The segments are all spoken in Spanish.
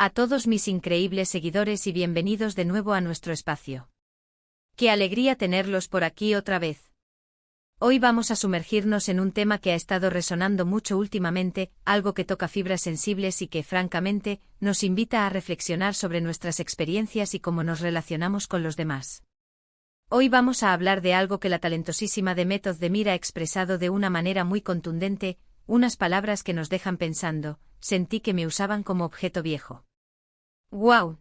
A todos mis increíbles seguidores y bienvenidos de nuevo a nuestro espacio. ¡Qué alegría tenerlos por aquí otra vez! Hoy vamos a sumergirnos en un tema que ha estado resonando mucho últimamente, algo que toca fibras sensibles y que, francamente, nos invita a reflexionar sobre nuestras experiencias y cómo nos relacionamos con los demás. Hoy vamos a hablar de algo que la talentosísima Demet Özdemir ha expresado de una manera muy contundente, unas palabras que nos dejan pensando: sentí que me usaban como objeto viejo. ¡Guau!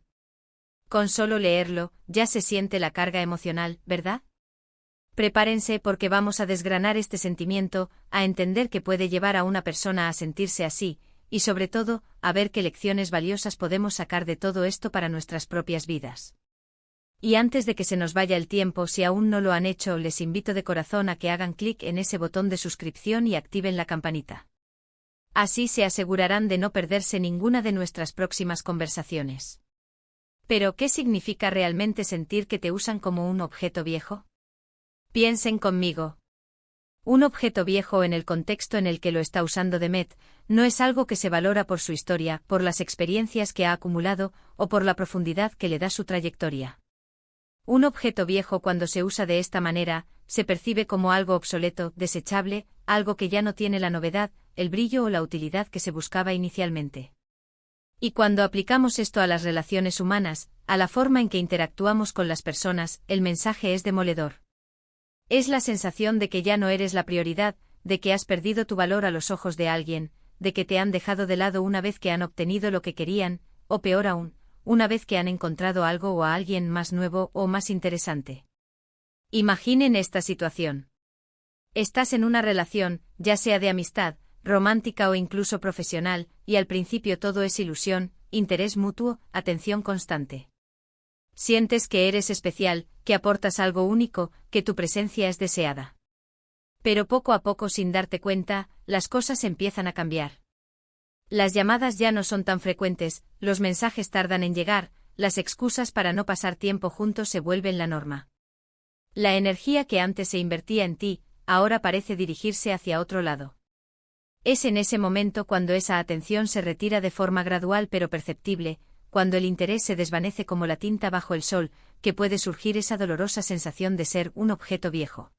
Con solo leerlo, ya se siente la carga emocional, ¿verdad? Prepárense porque vamos a desgranar este sentimiento, a entender qué puede llevar a una persona a sentirse así, y sobre todo, a ver qué lecciones valiosas podemos sacar de todo esto para nuestras propias vidas. Y antes de que se nos vaya el tiempo, si aún no lo han hecho, les invito de corazón a que hagan clic en ese botón de suscripción y activen la campanita. Así se asegurarán de no perderse ninguna de nuestras próximas conversaciones. ¿Pero qué significa realmente sentir que te usan como un objeto viejo? Piensen conmigo. Un objeto viejo en el contexto en el que lo está usando Demet, no es algo que se valora por su historia, por las experiencias que ha acumulado, o por la profundidad que le da su trayectoria. Un objeto viejo, cuando se usa de esta manera, se percibe como algo obsoleto, desechable, algo que ya no tiene la novedad, el brillo o la utilidad que se buscaba inicialmente. Y cuando aplicamos esto a las relaciones humanas, a la forma en que interactuamos con las personas, el mensaje es demoledor. Es la sensación de que ya no eres la prioridad, de que has perdido tu valor a los ojos de alguien, de que te han dejado de lado una vez que han obtenido lo que querían, o peor aún, una vez que han encontrado algo o a alguien más nuevo o más interesante. Imaginen esta situación. Estás en una relación, ya sea de amistad, romántica o incluso profesional, y al principio todo es ilusión, interés mutuo, atención constante. Sientes que eres especial, que aportas algo único, que tu presencia es deseada. Pero poco a poco, sin darte cuenta, las cosas empiezan a cambiar. Las llamadas ya no son tan frecuentes, los mensajes tardan en llegar, las excusas para no pasar tiempo juntos se vuelven la norma. La energía que antes se invertía en ti, ahora parece dirigirse hacia otro lado. Es en ese momento cuando esa atención se retira de forma gradual pero perceptible, cuando el interés se desvanece como la tinta bajo el sol, que puede surgir esa dolorosa sensación de ser un objeto viejo.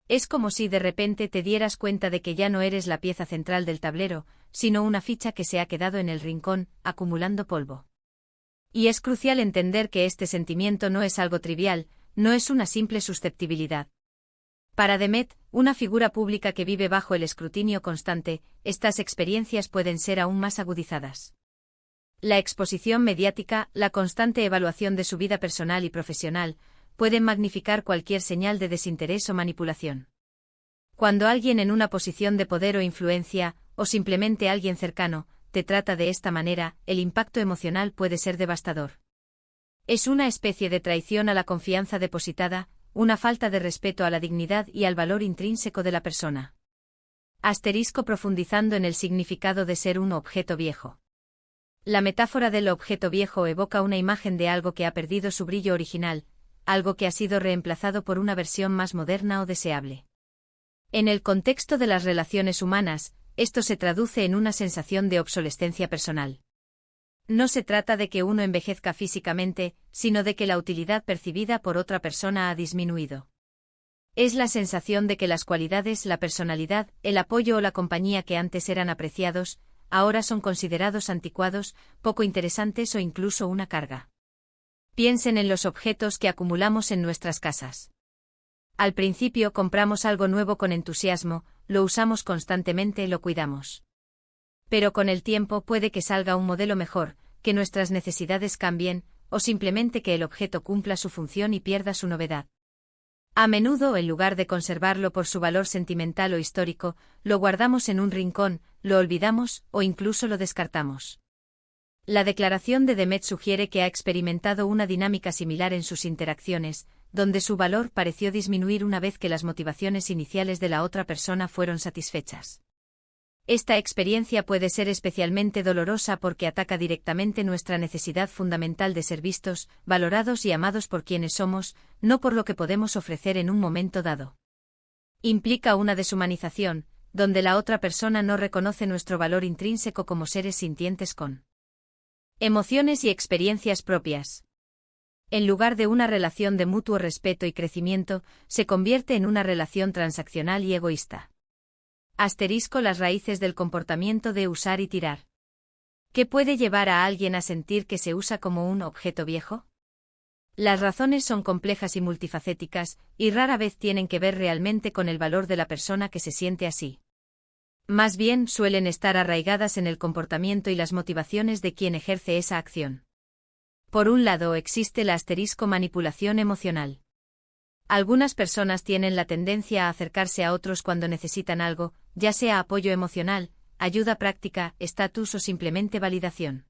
Es como si de repente te dieras cuenta de que ya no eres la pieza central del tablero, sino una ficha que se ha quedado en el rincón, acumulando polvo. Y es crucial entender que este sentimiento no es algo trivial, no es una simple susceptibilidad. Para Demet, una figura pública que vive bajo el escrutinio constante, estas experiencias pueden ser aún más agudizadas. La exposición mediática, la constante evaluación de su vida personal y profesional, pueden magnificar cualquier señal de desinterés o manipulación. Cuando alguien en una posición de poder o influencia, o simplemente alguien cercano, te trata de esta manera, el impacto emocional puede ser devastador. Es una especie de traición a la confianza depositada, una falta de respeto a la dignidad y al valor intrínseco de la persona. Profundizando en el significado de ser un objeto viejo. La metáfora del objeto viejo evoca una imagen de algo que ha perdido su brillo original, algo que ha sido reemplazado por una versión más moderna o deseable. En el contexto de las relaciones humanas, esto se traduce en una sensación de obsolescencia personal. No se trata de que uno envejezca físicamente, sino de que la utilidad percibida por otra persona ha disminuido. Es la sensación de que las cualidades, la personalidad, el apoyo o la compañía que antes eran apreciados, ahora son considerados anticuados, poco interesantes o incluso una carga. Piensen en los objetos que acumulamos en nuestras casas. Al principio compramos algo nuevo con entusiasmo, lo usamos constantemente, lo cuidamos. Pero con el tiempo puede que salga un modelo mejor, que nuestras necesidades cambien, o simplemente que el objeto cumpla su función y pierda su novedad. A menudo, en lugar de conservarlo por su valor sentimental o histórico, lo guardamos en un rincón, lo olvidamos, o incluso lo descartamos. La declaración de Demet sugiere que ha experimentado una dinámica similar en sus interacciones, donde su valor pareció disminuir una vez que las motivaciones iniciales de la otra persona fueron satisfechas. Esta experiencia puede ser especialmente dolorosa porque ataca directamente nuestra necesidad fundamental de ser vistos, valorados y amados por quienes somos, no por lo que podemos ofrecer en un momento dado. Implica una deshumanización, donde la otra persona no reconoce nuestro valor intrínseco como seres sintientes con Emociones y experiencias propias. En lugar de una relación de mutuo respeto y crecimiento, se convierte en una relación transaccional y egoísta. Las raíces del comportamiento de usar y tirar. ¿Qué puede llevar a alguien a sentir que se usa como un objeto viejo? Las razones son complejas y multifacéticas, y rara vez tienen que ver realmente con el valor de la persona que se siente así. Más bien suelen estar arraigadas en el comportamiento y las motivaciones de quien ejerce esa acción. Por un lado existe la manipulación emocional. Algunas personas tienen la tendencia a acercarse a otros cuando necesitan algo, ya sea apoyo emocional, ayuda práctica, estatus o simplemente validación.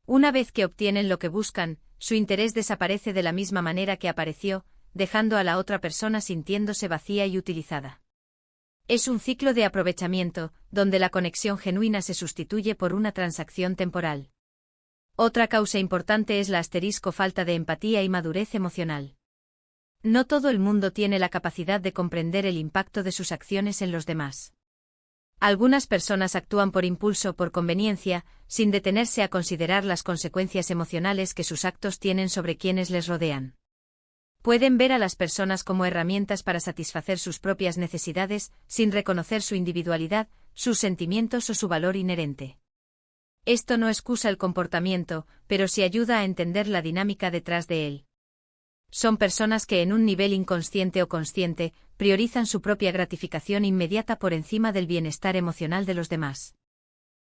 Una vez que obtienen lo que buscan, su interés desaparece de la misma manera que apareció, dejando a la otra persona sintiéndose vacía y utilizada. Es un ciclo de aprovechamiento, donde la conexión genuina se sustituye por una transacción temporal. Otra causa importante es la falta de empatía y madurez emocional. No todo el mundo tiene la capacidad de comprender el impacto de sus acciones en los demás. Algunas personas actúan por impulso o por conveniencia, sin detenerse a considerar las consecuencias emocionales que sus actos tienen sobre quienes les rodean. Pueden ver a las personas como herramientas para satisfacer sus propias necesidades, sin reconocer su individualidad, sus sentimientos o su valor inherente. Esto no excusa el comportamiento, pero sí ayuda a entender la dinámica detrás de él. Son personas que en un nivel inconsciente o consciente, priorizan su propia gratificación inmediata por encima del bienestar emocional de los demás.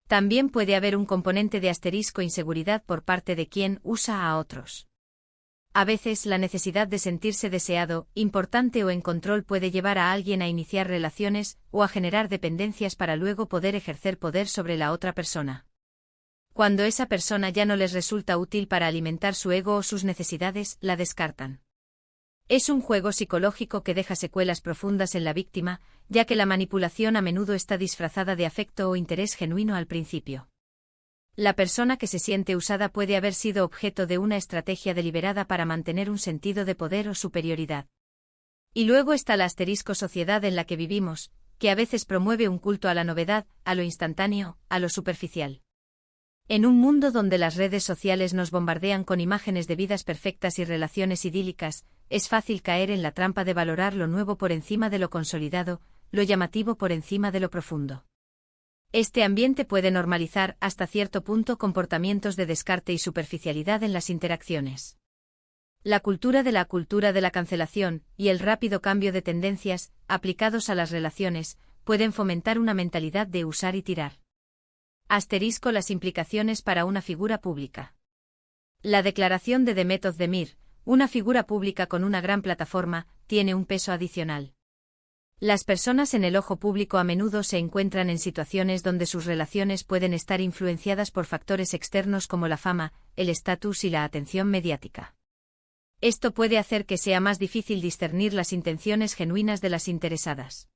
También puede haber un componente de inseguridad por parte de quien usa a otros. A veces la necesidad de sentirse deseado, importante o en control puede llevar a alguien a iniciar relaciones o a generar dependencias para luego poder ejercer poder sobre la otra persona. Cuando esa persona ya no les resulta útil para alimentar su ego o sus necesidades, la descartan. Es un juego psicológico que deja secuelas profundas en la víctima, ya que la manipulación a menudo está disfrazada de afecto o interés genuino al principio. La persona que se siente usada puede haber sido objeto de una estrategia deliberada para mantener un sentido de poder o superioridad. Y luego está la sociedad en la que vivimos, que a veces promueve un culto a la novedad, a lo instantáneo, a lo superficial. En un mundo donde las redes sociales nos bombardean con imágenes de vidas perfectas y relaciones idílicas, es fácil caer en la trampa de valorar lo nuevo por encima de lo consolidado, lo llamativo por encima de lo profundo. Este ambiente puede normalizar hasta cierto punto comportamientos de descarte y superficialidad en las interacciones. La cultura de la cancelación y el rápido cambio de tendencias, aplicados a las relaciones, pueden fomentar una mentalidad de usar y tirar. Las implicaciones para una figura pública. La declaración de Demet Özdemir, una figura pública con una gran plataforma, tiene un peso adicional. Las personas en el ojo público a menudo se encuentran en situaciones donde sus relaciones pueden estar influenciadas por factores externos como la fama, el estatus y la atención mediática. Esto puede hacer que sea más difícil discernir las intenciones genuinas de las interesadas.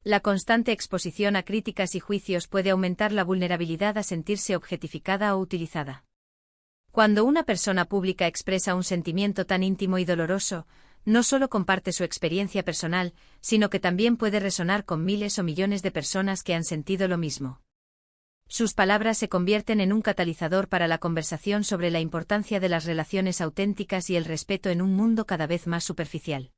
La constante exposición a críticas y juicios puede aumentar la vulnerabilidad a sentirse objetificada o utilizada. Cuando una persona pública expresa un sentimiento tan íntimo y doloroso, no solo comparte su experiencia personal, sino que también puede resonar con miles o millones de personas que han sentido lo mismo. Sus palabras se convierten en un catalizador para la conversación sobre la importancia de las relaciones auténticas y el respeto en un mundo cada vez más superficial.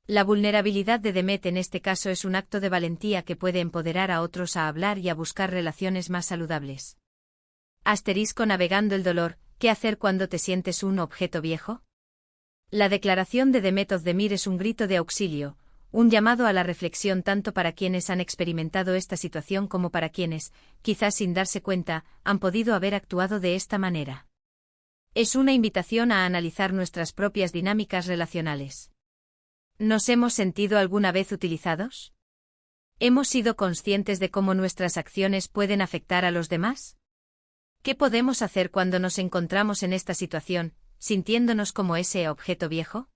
La vulnerabilidad de Demet en este caso es un acto de valentía que puede empoderar a otros a hablar y a buscar relaciones más saludables. Navegando el dolor, ¿qué hacer cuando te sientes un objeto viejo? La declaración de Demet Özdemir es un grito de auxilio, un llamado a la reflexión tanto para quienes han experimentado esta situación como para quienes, quizás sin darse cuenta, han podido haber actuado de esta manera. Es una invitación a analizar nuestras propias dinámicas relacionales. ¿Nos hemos sentido alguna vez utilizados? ¿Hemos sido conscientes de cómo nuestras acciones pueden afectar a los demás? ¿Qué podemos hacer cuando nos encontramos en esta situación, sintiéndonos como ese objeto viejo?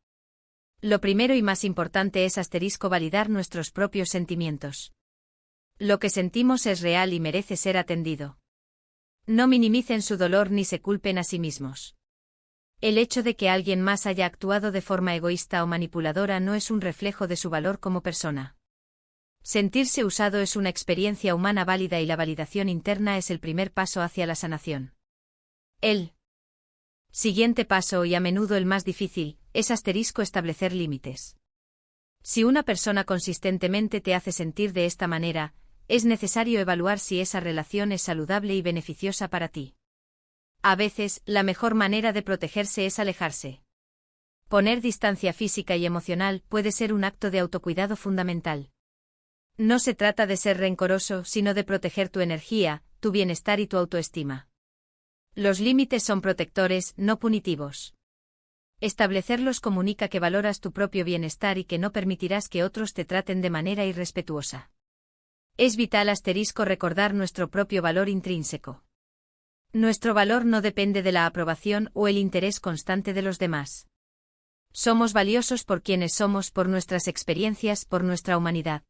Lo primero y más importante es validar nuestros propios sentimientos. Lo que sentimos es real y merece ser atendido. No minimicen su dolor ni se culpen a sí mismos. El hecho de que alguien más haya actuado de forma egoísta o manipuladora no es un reflejo de su valor como persona. Sentirse usado es una experiencia humana válida y la validación interna es el primer paso hacia la sanación. El siguiente paso, y a menudo el más difícil, es establecer límites. Si una persona consistentemente te hace sentir de esta manera, es necesario evaluar si esa relación es saludable y beneficiosa para ti. A veces, la mejor manera de protegerse es alejarse. Poner distancia física y emocional puede ser un acto de autocuidado fundamental. No se trata de ser rencoroso, sino de proteger tu energía, tu bienestar y tu autoestima. Los límites son protectores, no punitivos. Establecerlos comunica que valoras tu propio bienestar y que no permitirás que otros te traten de manera irrespetuosa. Es vital recordar nuestro propio valor intrínseco. Nuestro valor no depende de la aprobación o el interés constante de los demás. Somos valiosos por quienes somos, por nuestras experiencias, por nuestra humanidad.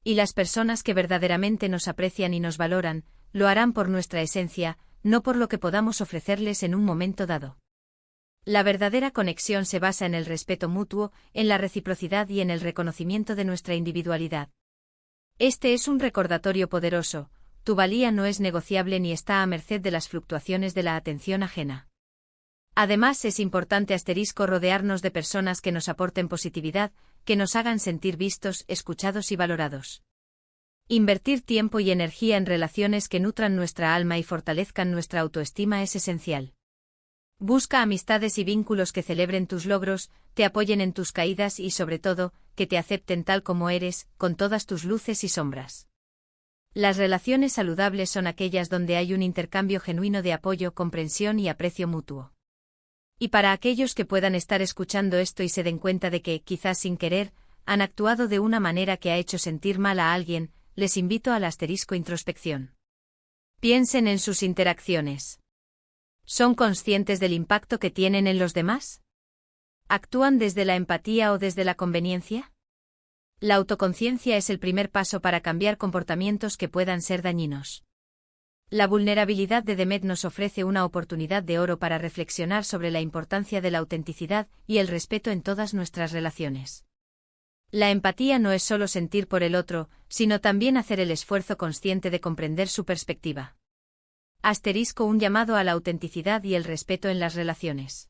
Y las personas que verdaderamente nos aprecian y nos valoran, lo harán por nuestra esencia, no por lo que podamos ofrecerles en un momento dado. La verdadera conexión se basa en el respeto mutuo, en la reciprocidad y en el reconocimiento de nuestra individualidad. Este es un recordatorio poderoso: tu valía no es negociable ni está a merced de las fluctuaciones de la atención ajena. Además, es importante rodearnos de personas que nos aporten positividad, que nos hagan sentir vistos, escuchados y valorados. Invertir tiempo y energía en relaciones que nutran nuestra alma y fortalezcan nuestra autoestima es esencial. Busca amistades y vínculos que celebren tus logros, te apoyen en tus caídas y, sobre todo, que te acepten tal como eres, con todas tus luces y sombras. Las relaciones saludables son aquellas donde hay un intercambio genuino de apoyo, comprensión y aprecio mutuo. Y para aquellos que puedan estar escuchando esto y se den cuenta de que, quizás sin querer, han actuado de una manera que ha hecho sentir mal a alguien, les invito a la introspección. Piensen en sus interacciones. ¿Son conscientes del impacto que tienen en los demás? ¿Actúan desde la empatía o desde la conveniencia? La autoconciencia es el primer paso para cambiar comportamientos que puedan ser dañinos. La vulnerabilidad de Demet nos ofrece una oportunidad de oro para reflexionar sobre la importancia de la autenticidad y el respeto en todas nuestras relaciones. La empatía no es solo sentir por el otro, sino también hacer el esfuerzo consciente de comprender su perspectiva. Un llamado a la autenticidad y el respeto en las relaciones.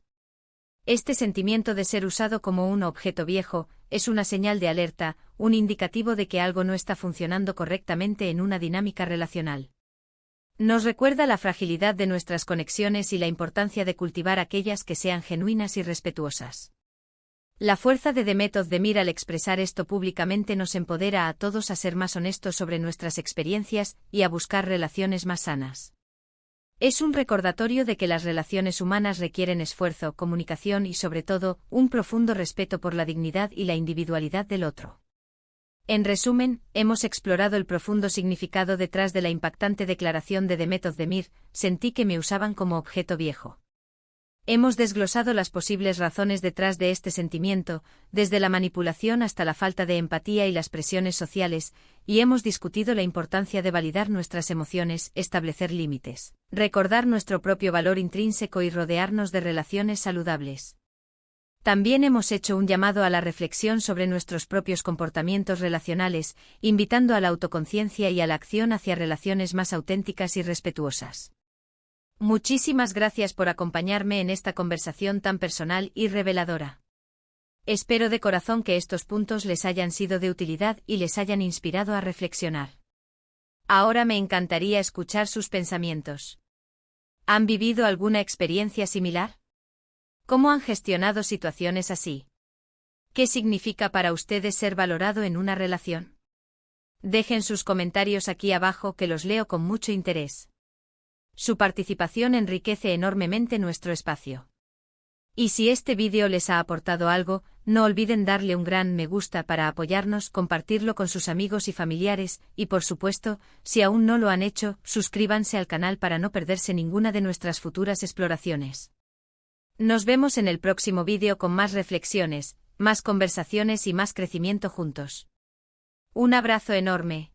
Este sentimiento de ser usado como un objeto viejo es una señal de alerta, un indicativo de que algo no está funcionando correctamente en una dinámica relacional. Nos recuerda la fragilidad de nuestras conexiones y la importancia de cultivar aquellas que sean genuinas y respetuosas. La fuerza de Demet Özdemir al expresar esto públicamente nos empodera a todos a ser más honestos sobre nuestras experiencias y a buscar relaciones más sanas. Es un recordatorio de que las relaciones humanas requieren esfuerzo, comunicación y, sobre todo, un profundo respeto por la dignidad y la individualidad del otro. En resumen, hemos explorado el profundo significado detrás de la impactante declaración de Demet Özdemir: sentí que me usaban como objeto viejo. Hemos desglosado las posibles razones detrás de este sentimiento, desde la manipulación hasta la falta de empatía y las presiones sociales, y hemos discutido la importancia de validar nuestras emociones, establecer límites, recordar nuestro propio valor intrínseco y rodearnos de relaciones saludables. También hemos hecho un llamado a la reflexión sobre nuestros propios comportamientos relacionales, invitando a la autoconciencia y a la acción hacia relaciones más auténticas y respetuosas. Muchísimas gracias por acompañarme en esta conversación tan personal y reveladora. Espero de corazón que estos puntos les hayan sido de utilidad y les hayan inspirado a reflexionar. Ahora me encantaría escuchar sus pensamientos. ¿Han vivido alguna experiencia similar? ¿Cómo han gestionado situaciones así? ¿Qué significa para ustedes ser valorado en una relación? Dejen sus comentarios aquí abajo, que los leo con mucho interés. Su participación enriquece enormemente nuestro espacio. Y si este vídeo les ha aportado algo, no olviden darle un gran me gusta para apoyarnos, compartirlo con sus amigos y familiares, y por supuesto, si aún no lo han hecho, suscríbanse al canal para no perderse ninguna de nuestras futuras exploraciones. Nos vemos en el próximo vídeo con más reflexiones, más conversaciones y más crecimiento juntos. Un abrazo enorme.